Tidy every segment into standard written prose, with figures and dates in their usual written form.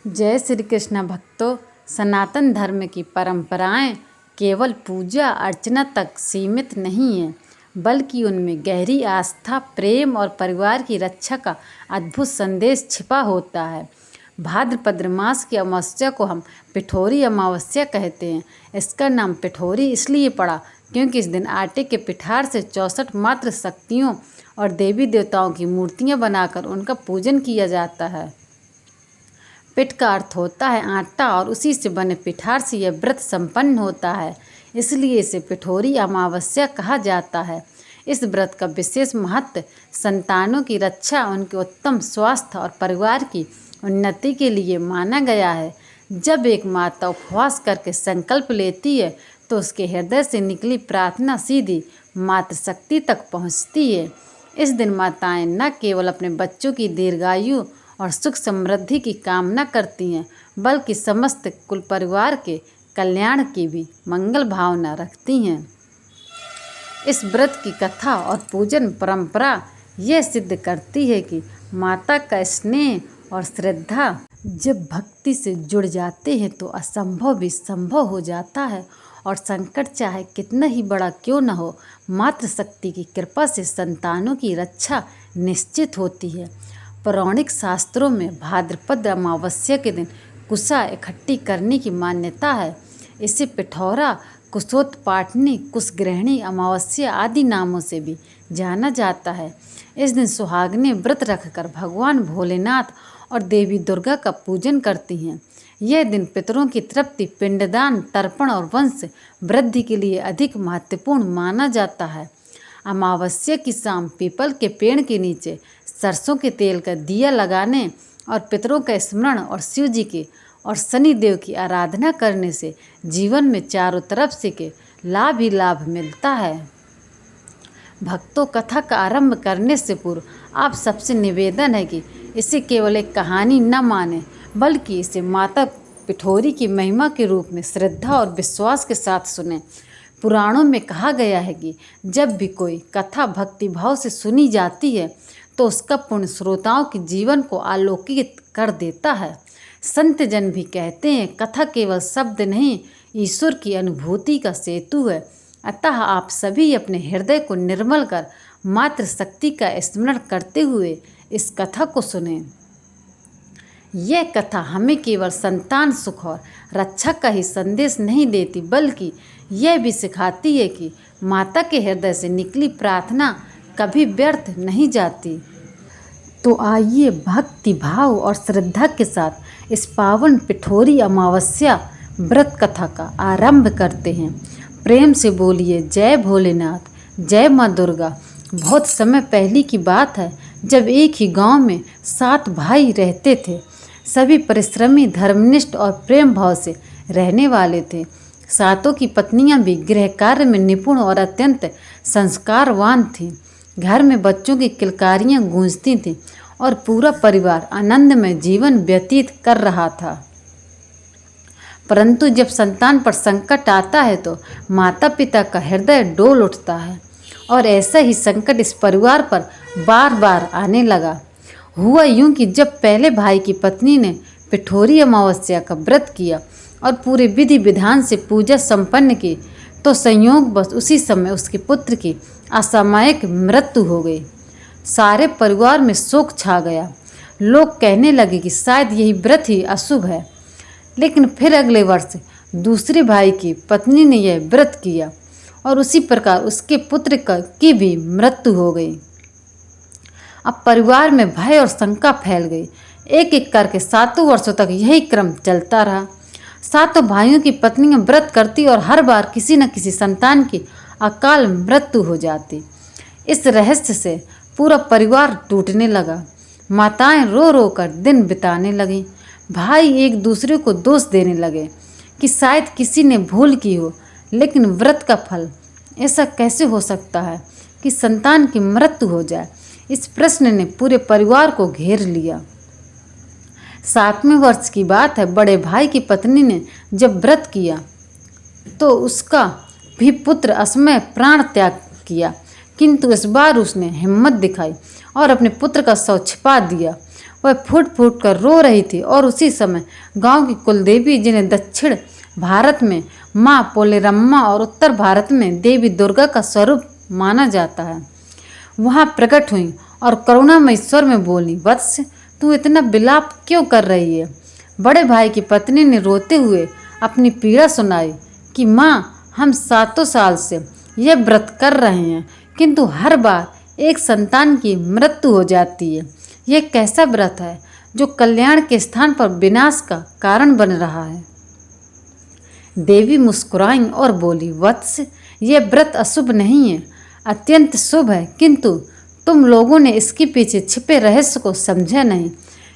जय श्री कृष्ण भक्तों। सनातन धर्म की परंपराएं केवल पूजा अर्चना तक सीमित नहीं हैं, बल्कि उनमें गहरी आस्था, प्रेम और परिवार की रक्षा का अद्भुत संदेश छिपा होता है। भाद्रपद मास की अमावस्या को हम पिठोरी अमावस्या कहते हैं। इसका नाम पिठोरी इसलिए पड़ा क्योंकि इस दिन आटे के पिठार से 64 मात्र शक्तियों और देवी देवताओं की मूर्तियां बनाकर उनका पूजन किया जाता है। पिठ का अर्थ होता है आटा और उसी से बने पिठार से यह व्रत संपन्न होता है, इसलिए इसे पिठोरी अमावस्या कहा जाता है। इस व्रत का विशेष महत्व संतानों की रक्षा, उनके उत्तम स्वास्थ्य और परिवार की उन्नति के लिए माना गया है। जब एक माता उपवास करके संकल्प लेती है तो उसके हृदय से निकली प्रार्थना सीधी मातृशक्ति तक पहुँचती है। इस दिन माताएं न केवल अपने बच्चों की दीर्घायु और सुख समृद्धि की कामना करती हैं, बल्कि समस्त कुल परिवार के कल्याण की भी मंगल भावना रखती हैं। इस व्रत की कथा और पूजन परंपरा यह सिद्ध करती है कि माता का स्नेह और श्रद्धा जब भक्ति से जुड़ जाते हैं तो असंभव भी संभव हो जाता है, और संकट चाहे कितना ही बड़ा क्यों न हो, मातृशक्ति की कृपा से संतानों की रक्षा निश्चित होती है। पौराणिक शास्त्रों में भाद्रपद अमावस्या के दिन कुशा इकट्ठी करने की मान्यता है। इसे पिठौरा, कुशोत्पाटनी, कुशग्रहणी अमावस्या आदि नामों से भी जाना जाता है। इस दिन सुहागनें व्रत रखकर भगवान भोलेनाथ और देवी दुर्गा का पूजन करती हैं। यह दिन पितरों की तृप्ति, पिंडदान, तर्पण और वंश वृद्धि के लिए अधिक महत्वपूर्ण माना जाता है। अमावस्या की शाम पीपल के पेड़ के नीचे सरसों के तेल का दिया लगाने और पितरों का स्मरण और शिव जी के और शनि देव की आराधना करने से जीवन में चारों तरफ से के लाभ ही लाभ मिलता है। भक्तों, कथा का आरंभ करने से पूर्व आप सबसे निवेदन है कि इसे केवल एक कहानी न माने, बल्कि इसे माता पिठोरी की महिमा के रूप में श्रद्धा और विश्वास के साथ सुने। पुराणों में कहा गया है कि जब भी कोई कथा भक्ति भाव से सुनी जाती है तो उसका पुण्य श्रोताओं के जीवन को आलोकित कर देता है। संत जन भी कहते हैं, कथा केवल शब्द नहीं, ईश्वर की अनुभूति का सेतु है। अतः आप सभी अपने हृदय को निर्मल कर मातृशक्ति का स्मरण करते हुए इस कथा को सुनें। यह कथा हमें केवल संतान सुख और रक्षा का ही संदेश नहीं देती, बल्कि यह भी सिखाती है कि माता के हृदय से निकली प्रार्थना कभी व्यर्थ नहीं जाती। तो आइए भक्ति भाव और श्रद्धा के साथ इस पावन पिठोरी अमावस्या व्रत कथा का आरंभ करते हैं। प्रेम से बोलिए जय भोलेनाथ, जय माँ दुर्गा। बहुत समय पहले की बात है, जब एक ही गांव में 7 भाई रहते थे। सभी परिश्रमी, धर्मनिष्ठ और प्रेम भाव से रहने वाले थे। सातों की पत्नियां भी गृह कार्य में निपुण और अत्यंत संस्कारवान थीं। घर में बच्चों की किलकारियां गूंजती थीं और पूरा परिवार आनंद में जीवन व्यतीत कर रहा था। परंतु जब संतान पर संकट आता है तो माता पिता का हृदय डोल उठता है, और ऐसा ही संकट इस परिवार पर बार बार आने लगा। हुआ यूं कि जब पहले भाई की पत्नी ने पिठोरी अमावस्या का व्रत किया और पूरे विधि विधान से पूजा संपन्न की, तो संयोगवश उसी समय उसके पुत्र की असामयिक मृत्यु हो गई। सारे परिवार में शोक छा गया। लोग कहने लगे कि शायद यही व्रत ही अशुभ है। लेकिन फिर अगले वर्ष दूसरे भाई की पत्नी ने यह व्रत किया और उसी प्रकार उसके पुत्र की भी मृत्यु हो गई। अब परिवार में भय और शंका फैल गई। एक एक करके 7 वर्षों तक यही क्रम चलता रहा। 7 भाइयों की पत्नियां व्रत करती और हर बार किसी न किसी संतान की अकाल मृत्यु हो जाती। इस रहस्य से पूरा परिवार टूटने लगा। माताएं रो रो कर दिन बिताने लगीं। भाई एक दूसरे को दोष देने लगे कि शायद किसी ने भूल की हो, लेकिन व्रत का फल ऐसा कैसे हो सकता है कि संतान की मृत्यु हो जाए। इस प्रश्न ने पूरे परिवार को घेर लिया। 7वें वर्ष की बात है, बड़े भाई की पत्नी ने जब व्रत किया तो उसका भी पुत्र असमय प्राण त्याग किया, किंतु इस बार उसने हिम्मत दिखाई और अपने पुत्र का शव छिपा दिया। वह फूट फूट कर रो रही थी और उसी समय गांव की कुलदेवी, जिन्हें दक्षिण भारत में माँ पोलेरम्मा और उत्तर भारत में देवी दुर्गा का स्वरूप माना जाता है, वहाँ प्रकट हुई और करुणामय स्वर में बोली, वत्स, तू इतना विलाप क्यों कर रही है? बड़े भाई की पत्नी ने रोते हुए अपनी पीड़ा सुनाई कि माँ, हम 7 साल से यह व्रत कर रहे हैं, किंतु हर बार एक संतान की मृत्यु हो जाती है। यह कैसा व्रत है जो कल्याण के स्थान पर विनाश का कारण बन रहा है? देवी मुस्कुराई और बोली, वत्स, यह व्रत अशुभ नहीं है, अत्यंत शुभ है, किंतु तुम लोगों ने इसके पीछे छिपे रहस्य को समझा नहीं।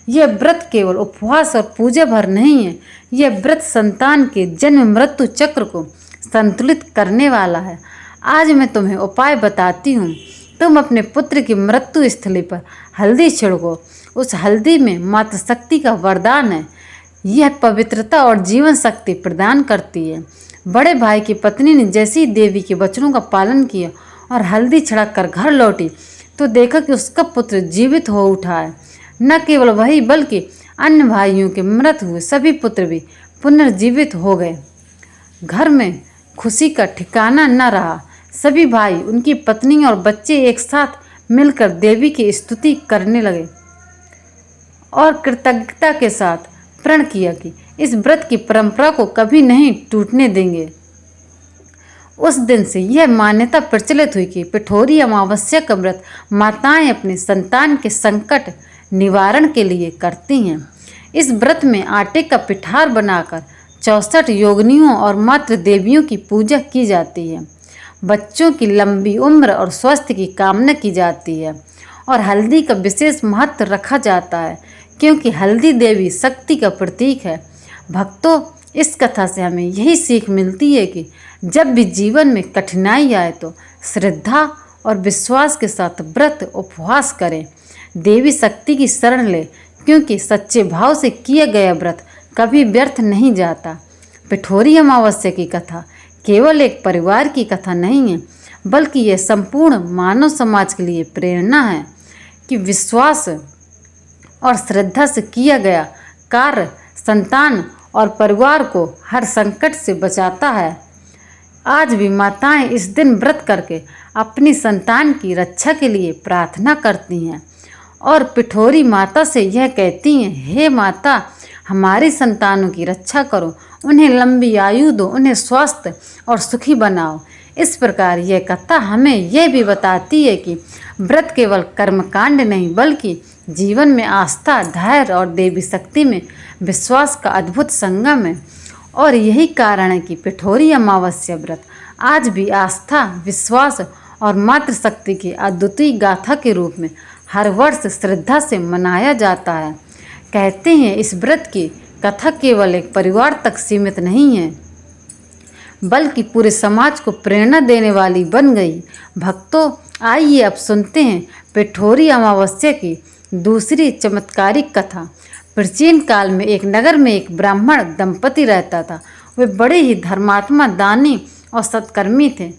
यह व्रत केवल उपवास और पूजा भर नहीं है, यह व्रत संतान के जन्म मृत्यु चक्र को संतुलित करने वाला है। आज मैं तुम्हें उपाय बताती हूँ। तुम अपने पुत्र की मृत्यु स्थली पर हल्दी छिड़को। उस हल्दी में मातृ शक्ति का वरदान है। यह पवित्रता और जीवन शक्ति प्रदान करती है। बड़े भाई की पत्नी ने जैसे ही देवी के वचनों का पालन किया और हल्दी छिड़क कर घर लौटी तो देखा कि उसका पुत्र जीवित हो उठा है। न केवल वही बल्कि अन्य भाइयों के मृत हुए सभी पुत्र भी पुनर्जीवित हो गए। घर में खुशी का ठिकाना न रहा। सभी भाई, उनकी पत्नी और बच्चे एक साथ मिलकर देवी की स्तुति करने लगे और कृतज्ञता के साथ प्रण किया कि इस व्रत की परंपरा को कभी नहीं टूटने देंगे। उस दिन से यह मान्यता प्रचलित हुई कि पिठोरी अमावस्या का व्रत माताएं अपने संतान के संकट निवारण के लिए करती हैं। इस व्रत में आटे का पिठार बनाकर 64 योगिनियों और मातृ देवियों की पूजा की जाती है। बच्चों की लंबी उम्र और स्वास्थ्य की कामना की जाती है और हल्दी का विशेष महत्व रखा जाता है, क्योंकि हल्दी देवी शक्ति का प्रतीक है। भक्तों, इस कथा से हमें यही सीख मिलती है कि जब भी जीवन में कठिनाई आए तो श्रद्धा और विश्वास के साथ व्रत उपवास करें, देवी शक्ति की शरण ले, क्योंकि सच्चे भाव से किया गया व्रत कभी व्यर्थ नहीं जाता। पिठोरी अमावस्या की कथा केवल एक परिवार की कथा नहीं है, बल्कि यह संपूर्ण मानव समाज के लिए प्रेरणा है कि विश्वास और श्रद्धा से किया गया कार्य संतान और परिवार को हर संकट से बचाता है। आज भी माताएं इस दिन व्रत करके अपनी संतान की रक्षा के लिए प्रार्थना करती हैं और पिठोरी माता से यह कहती हैं, हे माता, हमारी संतानों की रक्षा करो, उन्हें लंबी आयु दो, उन्हें स्वस्थ और सुखी बनाओ। इस प्रकार यह कथा हमें यह भी बताती है कि व्रत केवल कर्मकांड नहीं, बल्कि जीवन में आस्था, धैर्य और देवी शक्ति में विश्वास का अद्भुत संगम है। और यही कारण है कि पिठोरी अमावस्या व्रत आज भी आस्था, विश्वास और मातृशक्ति की अद्वितीय गाथा के रूप में हर वर्ष श्रद्धा से मनाया जाता है। कहते हैं, इस व्रत की कथा केवल एक परिवार तक सीमित नहीं है, बल्कि पूरे समाज को प्रेरणा देने वाली बन गई। भक्तों, आइए अब सुनते हैं पिठोरी अमावस्या की दूसरी चमत्कारिक कथा। प्राचीन काल में एक नगर में एक ब्राह्मण दंपति रहता था। वे बड़े ही धर्मात्मा, दानी और सत्कर्मी थे।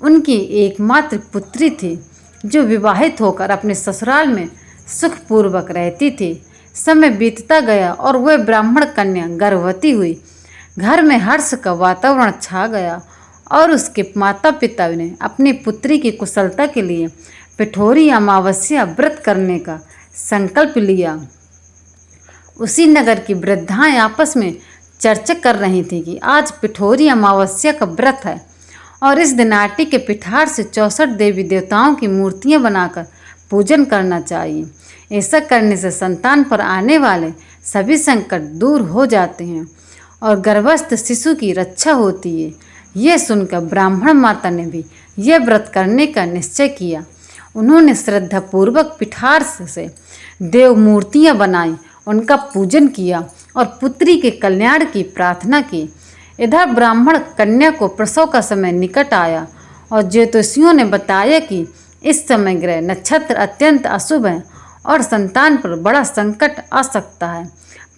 उनकी एकमात्र पुत्री थी जो विवाहित होकर अपने ससुराल में सुखपूर्वक रहती थी। समय बीतता गया और वह ब्राह्मण कन्या गर्भवती हुई। घर में हर्ष का वातावरण छा गया और उसके माता पिता ने अपनी पुत्री की कुशलता के लिए पिठोरी अमावस्या व्रत करने का संकल्प लिया। उसी नगर की वृद्धाएं आपस में चर्चा कर रही थी कि आज पिठोरी अमावस्या का व्रत है और इस दिन आटे के पिठार से 64 देवी देवताओं की मूर्तियां बनाकर पूजन करना चाहिए। ऐसा करने से संतान पर आने वाले सभी संकट दूर हो जाते हैं और गर्भस्थ शिशु की रक्षा होती है। यह सुनकर ब्राह्मण माता ने भी यह व्रत करने का निश्चय किया। उन्होंने श्रद्धापूर्वक पिठार से देव मूर्तियाँ बनाई, उनका पूजन किया और पुत्री के कल्याण की प्रार्थना की। इधर ब्राह्मण कन्या को प्रसव का समय निकट आया और ज्योतिषियों ने बताया कि इस समय ग्रह नक्षत्र अत्यंत अशुभ है और संतान पर बड़ा संकट आ सकता है।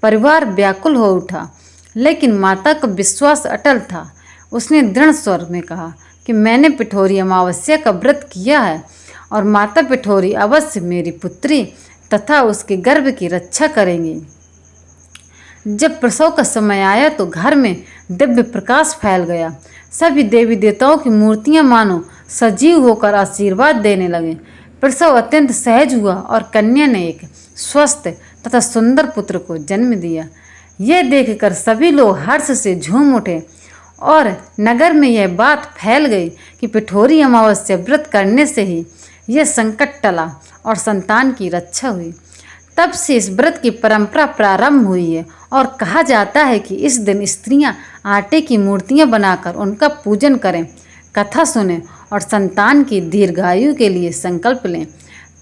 परिवार व्याकुल हो उठा, लेकिन माता का विश्वास अटल था। उसने दृढ़ स्वर में कहा कि मैंने पिठोरी अमावस्या का व्रत किया है और माता पिठोरी अवश्य मेरी पुत्री तथा उसके गर्भ की रक्षा करेंगे। जब प्रसव का समय आया तो घर में दिव्य प्रकाश फैल गया। सभी देवी देवताओं की मूर्तियां मानो सजीव होकर आशीर्वाद देने लगे। प्रसव अत्यंत सहज हुआ और कन्या ने एक स्वस्थ तथा सुंदर पुत्र को जन्म दिया। यह देखकर सभी लोग हर्ष से झूम उठे और नगर में यह बात फैल गई कि पिठोरी अमावस्या व्रत करने से ही यह संकट टला और संतान की रक्षा हुई। तब से इस व्रत की परंपरा प्रारंभ हुई है और कहा जाता है कि इस दिन स्त्रियां आटे की मूर्तियां बनाकर उनका पूजन करें, कथा सुनें और संतान की दीर्घायु के लिए संकल्प लें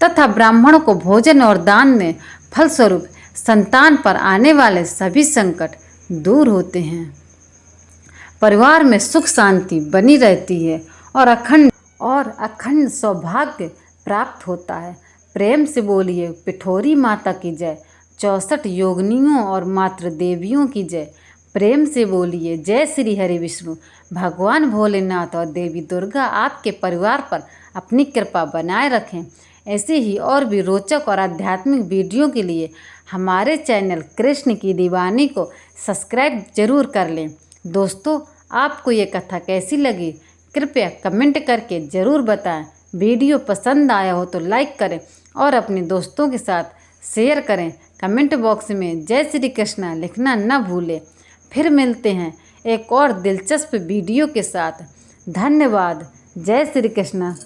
तथा ब्राह्मणों को भोजन और दान दें। फलस्वरूप संतान पर आने वाले सभी संकट दूर होते हैं, परिवार में सुख शांति बनी रहती है और अखंड सौभाग्य प्राप्त होता है। प्रेम से बोलिए पिठोरी माता की जय, 64 योगिनियों और मातृ देवियों की जय। प्रेम से बोलिए जय श्री हरि विष्णु। भगवान भोलेनाथ और देवी दुर्गा आपके परिवार पर अपनी कृपा बनाए रखें। ऐसे ही और भी रोचक और आध्यात्मिक वीडियो के लिए हमारे चैनल कृष्ण की दीवानी को सब्सक्राइब जरूर कर लें। दोस्तों, आपको ये कथा कैसी लगी कृपया कमेंट करके ज़रूर बताएं। वीडियो पसंद आया हो तो लाइक करें और अपने दोस्तों के साथ शेयर करें। कमेंट बॉक्स में जय श्री कृष्णा लिखना न भूलें। फिर मिलते हैं एक और दिलचस्प वीडियो के साथ। धन्यवाद। जय श्री कृष्णा।